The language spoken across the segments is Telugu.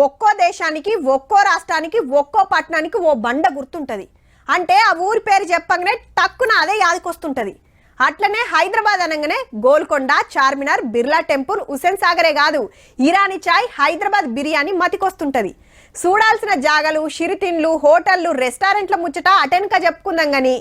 ఒక్కో దేశానికి ఒక్కో రాష్ట్రానికి ఒక్కో పట్టణానికి ఓ బండ గుర్తుంటది. అంటే ఆ ఊరి పేరు చెప్పగానే టక్కున అదే యాదకొస్తుంటది. అట్లనే హైదరాబాద్ అనగానే గోల్కొండ, చార్మినార్, బిర్లా టెంపుల్, హుస్సేన్ సాగరే కాదు, ఇరానీ చాయ్, హైదరాబాద్ బిర్యానీ మతికొస్తుంటది. చూడాల్సిన జాగలు, షిరిటిన్లు, హోటళ్లు, రెస్టారెంట్ల ముచ్చట అటెన్క చెప్పుకుందాం గాని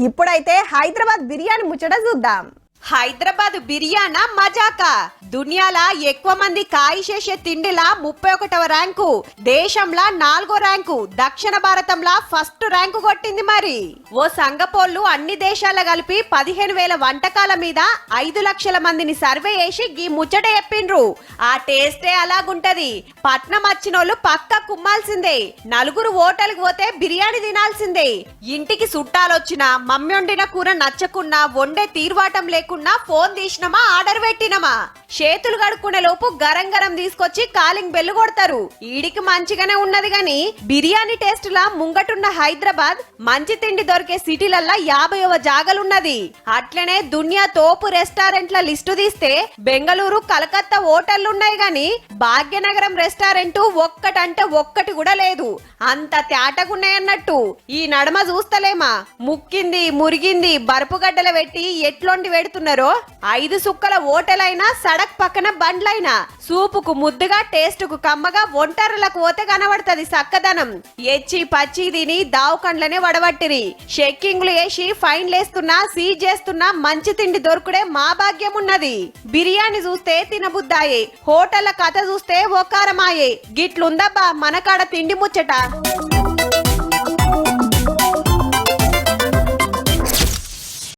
ఇప్పుడైతే హైదరాబాద్ బిర్యానీ ముచ్చట చూద్దాం. హైదరాబాద్ బిర్యానా మజాకా. దునియాలా ఎక్కువ మంది కాయి చేసే తిండిలా 31వ ర్యాంకు, దేశంలా 4వ ర్యాంకు, దక్షిణ భారతంలా ఫస్ట్ ర్యాంకు కొట్టింది. మరి ఓ సంగపోళ్ళు అన్ని దేశాల కలిపి 15,000 వంటకాల మీద 5 లక్షల మందిని సర్వే చేసి గీ ముచ్చట చెప్పిండ్రు. ఆ టేస్టే అలాగుంటది. పట్నం వచ్చినోళ్ళు పక్క కుమ్మాల్సిందే. నలుగురు హోటల్కి పోతే బిర్యానీ తినాల్సిందే. ఇంటికి చుట్టాలొచ్చినా, మమ్మీ వండిన కూర నచ్చకున్నా, వండే తీర్వాటం లేకుండా ఫోన్ తీసినమా, ఆర్డర్ పెట్టినమా, చేతులు కడుక్కునే లోపు గరం గరం తీసుకొచ్చి కాలింగ్ బెల్లు కొడతారు. ఈడికి మంచిగానే ఉన్నది గాని బిర్యానీ టేస్ట్ లా ముంగటున్న హైదరాబాద్ మంచి తిండి దొరికే సిటీలల్లా 50వ జాగలున్నది. అట్లనే దునియా తోపు రెస్టారెంట్ల లిస్టు తీస్తే బెంగళూరు, కలకత్తా హోటళ్లున్నాయి గాని భాగ్యనగరం రెస్టారెంట్ ఒక్కటంటే ఒక్కటి కూడా లేదు. అంత తేటగున్నాయన్నట్టు. ఈ నడమ చూస్తలేమా, ముక్కింది మురిగింది బరుపుగడ్డల పెట్టి ఎట్లోంటి పెడుతున్నారు. 5 సుక్కల హోటలైనా, సడక్ పక్కన బండ్లైనా సూపుకు ముద్దుగా, టేస్టుకు కమ్మగా, ఒంటరులకు పోతే కనబడుతుంది సక్కదనం. ఎచ్చి పచ్చి తిని దావుకండ్లనే వడబట్టిరి. షెక్కింగ్లు వేసి ఫైన్లేస్తున్నా, సీజ్ చేస్తున్నా మంచి తిండి దొరుకుడే మా భాగ్యం ఉన్నది. బిర్యానీ చూస్తే తినబుద్దాయే, హోటళ్ల కథ చూస్తే ఓకారమాయే. గిట్లుందబ్బా మనకాడ తిండి ముచ్చట.